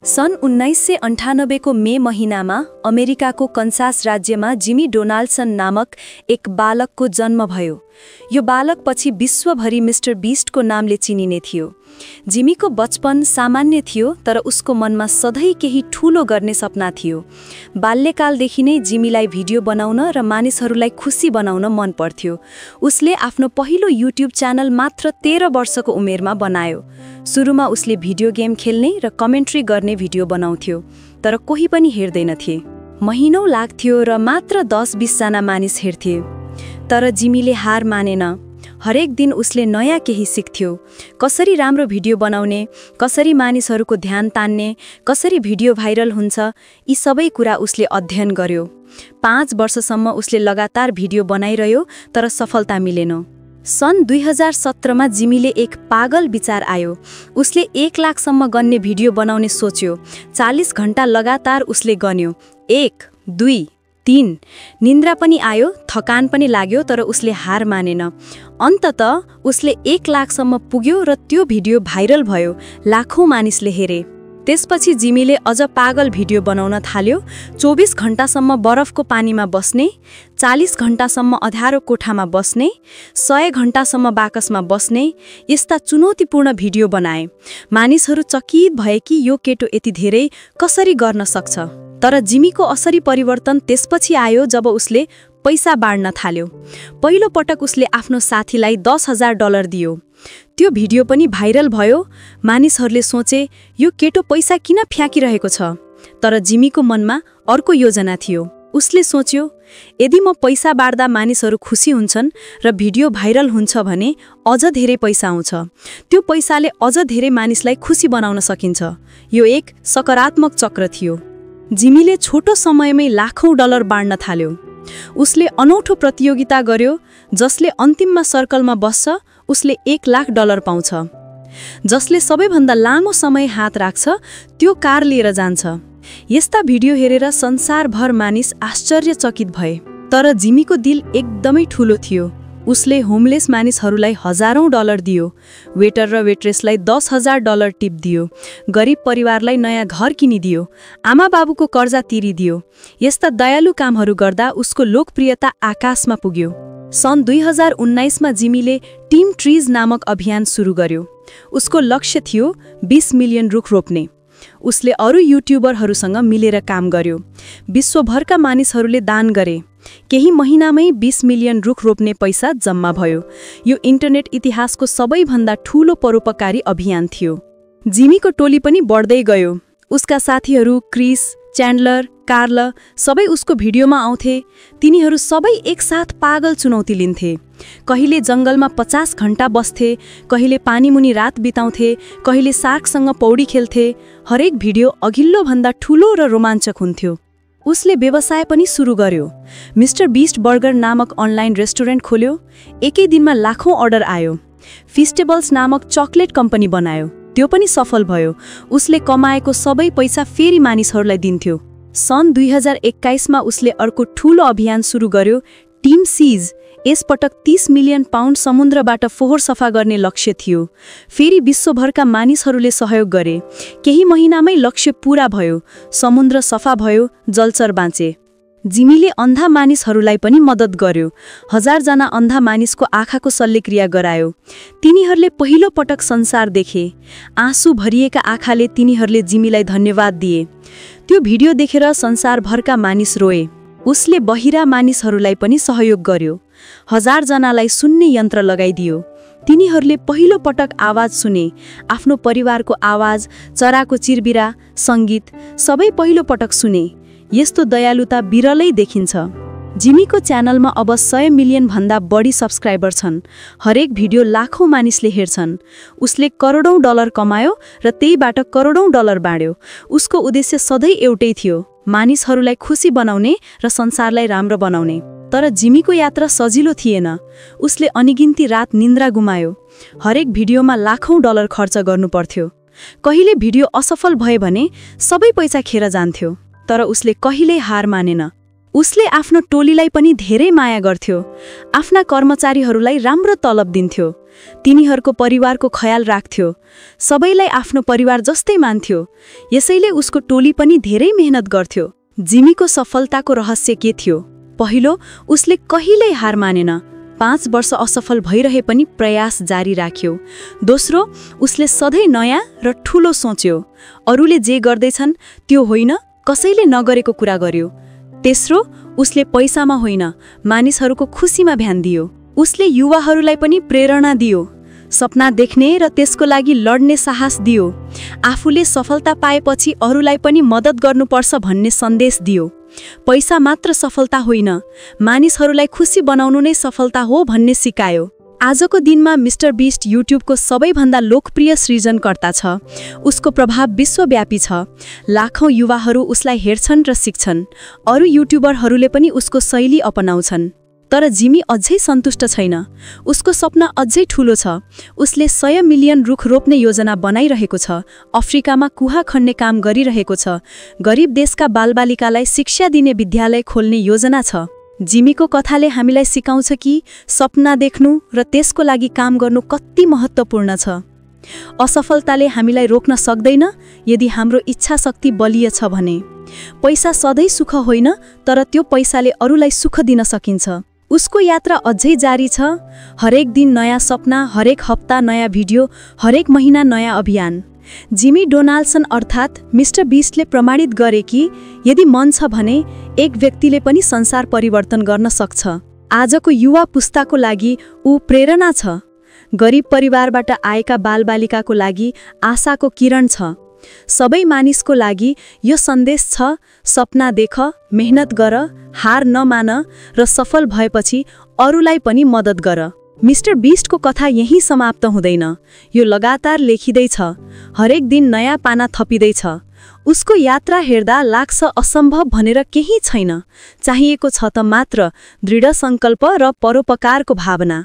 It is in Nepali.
सन् 1998 को मे महिनामा अमेरिकाको कन्सास राज्यमा जिमी डोनाल्डसन नामक एक बालकको जन्म भयो। यो बालक पछि विश्वभरि मिस्टर बीस्टको नामले चिनिने थियो। जिमीको बचपन सामान्य थियो, तर उसको मनमा सधैँ केही ठूलो गर्ने सपना थियो। बाल्यकालदेखि नै जिमीलाई भिडियो बनाउन र मानिसहरूलाई खुसी बनाउन मन पर्थ्यो। उसले आफ्नो पहिलो युट्युब च्यानल मात्र 13 वर्षको उमेरमा बनायो। सुरुमा उसले भिडियो गेम खेल्ने र कमेन्ट्री गर्ने भिडियो बनाउँथ्यो, तर कोही पनि हेर्दैनथे। महिनौं लाग्थ्यो र मात्र 10-20 जना मानिस हेर्थे। तर जिमीले हार मानेन। हरेक दिन उसले नयाँ केही सिक्थ्यो। कसरी राम्रो भिडियो बनाउने, कसरी मानिसहरूको ध्यान तान्ने, कसरी भिडियो भाइरल हुन्छ, यी सबै कुरा उसले अध्ययन गर्यो। 5 वर्षसम्म उसले लगातार भिडियो बनाइरह्यो, तर सफलता मिलेन। सन् 2017 मा जिमीले एक पागल विचार आयो। उसले 1 लाखसम्म गन्ने भिडियो बनाउने सोच्यो। 40 घण्टा लगातार उसले गन्यो। 1, 2, 3 निन्द्रा पनि आयो, थकान पनि लाग्यो, तर उसले हार मानेन। अन्ततः उसले 1 लाखसम्म पुग्यो र त्यो भिडियो भाइरल भयो। लाखौं मानिसले हेरे। त्यसपछि जिमीले अझ पागल भिडियो बनाउन थाल्यो। 24 घण्टासम्म बरफको पानीमा बस्ने, 40 घण्टासम्म अँध्यारो कोठामा बस्ने, 100 घण्टासम्म बाकसमा बस्ने, यस्ता चुनौतीपूर्ण भिडियो बनाए। मानिसहरू चकित भए कि यो केटो यति धेरै कसरी गर्न सक्छ। तर जिमीको असली परिवर्तन त्यसपछि आयो जब उसले पैसा बाँड्न थाल्यो। पहिलो पटक उसले आफ्नो साथीलाई $10,000 दियो। त्यो भिडियो पनि भाइरल भयो। मानिसहरूले सोचे, यो केटो पैसा किन फ्याँकिरहेको छ? तर जिमीको मनमा अर्को योजना थियो। उसले सोच्यो, यदि म पैसा बाँड्दा मानिसहरू खुसी हुन्छन् र भिडियो भाइरल हुन्छ भने अझ धेरै पैसा आउँछ। त्यो पैसाले अझ धेरै मानिसलाई खुसी बनाउन सकिन्छ। यो एक सकारात्मक चक्र थियो। जिमीले छोटो समयमै लाखौं डलर बाँड्न थाल्यो। उसले अनौठो प्रतियोगिता गर्यो। जसले अन्तिममा सर्कलमा बस्छ उसले $1 लाख पाउँछ। जसले सबैभन्दा लामो समय हात राख्छ त्यो कार लिएर जान्छ। यस्ता भिडियो हेरेर संसारभर मानिस आश्चर्यचकित भए। तर जिमीको दिल एकदमै ठूलो थियो। उसले होमलेस मानिसहरूलाई हजारौं डलर दियो। वेटर र वेट्रेसलाई $10,000 टिप दियो। गरिब परिवारलाई नयाँ घर किनिदियो। आमा बाबुको कर्जा तिरिदियो। यस्ता दयालु कामहरू गर्दा उसको लोकप्रियता आकाशमा पुग्यो। सन् 2019 मा जिमीले टिम ट्रिज नामक अभियान सुरु गर्यो। उसको लक्ष्य थियो 20 मिलियन रुख रोप्ने। उसले अरू युट्युबरहरूसँग मिलेर काम गर्यो। विश्वभरका मानिसहरूले दान गरे। केही महिनामै 20 मिलियन रुख रोप्ने पैसा जम्मा भयो। यो इन्टरनेट इतिहासको सबैभन्दा ठूलो परोपकारी अभियान थियो। जिमीको टोली पनि बढ्दै गयो। उसका साथीहरू क्रिस, च्यान्डलर, कार्ल सबै उसको भिडियोमा आउँथे। तिनीहरू सबै एकसाथ पागल चुनौती लिन्थे। कहिले जङ्गलमा 50 घण्टा बस्थे, कहिले पानीमुनि रात बिताउँथे, कहिले सार्कसँग पौडी खेल्थे। हरेक भिडियो अघिल्लो भन्दा ठूलो र रोमाञ्चक हुन्थ्यो। उसले व्यवसाय पनि सुरु गर्यो। मिस्टर बीस्ट बर्गर नामक अनलाइन रेस्टुरेन्ट खोल्यो। एकै दिनमा लाखौं अर्डर आयो। फिस्टेबल्स नामक चकलेट कम्पनी बनायो। त्यो पनि सफल भयो। उसले कमाएको सबै पैसा फेरि मानिसहरूलाई दिन्थ्यो। सन् 2021 मा उसले अर्को ठूलो अभियान सुरु गर्यो, टिम सीज। यसपटक 30 मिलियन पाउन्ड समुद्रबाट फोहोर सफा गर्ने लक्ष्य थियो। फेरि विश्वभरका मानिसहरूले सहयोग गरे। केही महिनामै लक्ष्य पूरा भयो। समुद्र सफा भयो, जलचर बाँचे। जिमीले अन्धा मानिसहरूलाई पनि मद्दत गर्यो। 1000 जना अन्धा मानिसको आँखाको शल्यक्रिया गरायो। तिनीहरूले पहिलो पटक संसार देखे। आँसु भरिएका आँखाले तिनीहरूले जिमीलाई धन्यवाद दिए। त्यो भिडियो देखेर संसारभरका मानिस रोए। उसले बहिरा मानिसहरूलाई पनि सहयोग गर्यो। 1000 जनालाई सुन्ने यन्त्र लगाइदियो। तिनीहरूले पहिलो पटक आवाज सुने। आफ्नो परिवारको आवाज, चराको चिरबिरा, सङ्गीत सबै पहिलो पटक सुने। यस्तो दयालुता बिरलै देखिन्छ। जिमीको च्यानलमा अब 100 मिलियन भन्दा बढी सब्स्क्राइबर छन्। हरेक भिडियो लाखौं मानिसले हेर्छन्। उसले करोडौं डलर कमायो र त्यहीबाट करोडौं डलर बाँड्यो। उसको उद्देश्य सधैँ एउटै थियो, मानिसहरूलाई खुसी बनाउने र संसारलाई राम्रो बनाउने। तर जिमीको यात्रा सजिलो थिएन। उसले अनिगिन्ती रात निन्द्रा गुमायो। हरेक भिडियोमा लाखौं डलर खर्च गर्नु पर्थ्यो। कहिले भिडियो असफल भए भने सबै पैसा खेर जान्थ्यो। तर उसले कहिल्यै हार मानेन। उसले आफ्नो टोलीलाई पनि धेरै माया गर्थ्यो। आफ्ना कर्मचारीहरूलाई राम्रो तलब दिन्थ्यो। तिनीहरूको परिवारको ख्याल राख्थ्यो। सबैलाई आफ्नो परिवार जस्तै मान्थ्यो। यसैले उसको टोली पनि धेरै मेहनत गर्थ्यो। जिमीको सफलताको रहस्य के थियो? पहिलो, उसले कहिल्यै हार मानेन। 5 वर्ष असफल भइरहे पनि प्रयास जारी राख्यो। दोस्रो, उसले सधैँ नयाँ र ठूलो सोच्यो। अरूले जे गर्दैछन् त्यो होइन, कसैले नगरेको कुरा गर्यो। तेस्रो, उसले पैसामा होइन, मानिसहरूको खुसीमा ध्यान दियो। उसले युवाहरूलाई पनि प्रेरणा दियो। सपना देख्ने र त्यसको लागि लड्ने साहस दियो। आफूले सफलता पाएपछि अरूलाई पनि मद्दत गर्नुपर्छ भन्ने सन्देश दियो। पैसा मात्र सफलता होइन, मानिसहरूलाई खुसी बनाउनु नै सफलता हो भन्ने सिकायो। आजको दिनमा मिस्टर बीस्ट युट्युबको सबैभन्दा लोकप्रिय सृजनकर्ता छ। उसको प्रभाव विश्वव्यापी छ। लाखौं युवाहरू उसलाई हेर्छन् र सिक्छन्। अरू युट्युबरहरूले पनि उसको शैली अपनाउँछन्। तर जिमी अझै सन्तुष्ट छैन। उसको सपना अझै ठूलो छ। उसले 100 मिलियन रुख रोप्ने योजना बनाइरहेको छ। अफ्रिकामा कुहा खन्ने काम गरिरहेको छ। गरिब देशका बालबालिकालाई शिक्षा दिने विद्यालय खोल्ने योजना छ। जिमीको कथाले हामीलाई सिकाउँछ कि सपना देख्नु र त्यसको लागि काम गर्नु कति महत्त्वपूर्ण छ। असफलताले हामीलाई रोक्न सक्दैन यदि हाम्रो इच्छा शक्ति बलियो छ भने। पैसा सधैँ सुख होइन, तर त्यो पैसाले अरूलाई सुख दिन सकिन्छ। उसको यात्रा अझै जारी छ। हरेक दिन नयाँ सपना, हरेक हप्ता नयाँ भिडियो, हरेक महिना नयाँ अभियान। जिमी डोनाल्डसन अर्थात् मिस्टर बीस्टले प्रमाणित गरे कि यदि मन छ भने एक व्यक्तिले पनि संसार परिवर्तन गर्न सक्छ। आजको युवा पुस्ताको लागि ऊ प्रेरणा छ। गरिब परिवारबाट आएका बालबालिकाको लागि आशाको किरण छ। सबै मानिसको लागि यो सन्देश छ, सपना देख, मेहनत गर, हार नमान र सफल भएपछि अरूलाई पनि मद्दत गर। मिस्टर बीस्टको कथा यही समाप्त हुँदैन। यो लगातार लेखिँदैछ। हरेक दिन नयाँ पाना थपिँदैछ। उसको यात्रा हेर्दा लाग्छ असम्भव भनेर केही छैन। चाहिएको छ त मात्र दृढ सङ्कल्प र परोपकारको भावना।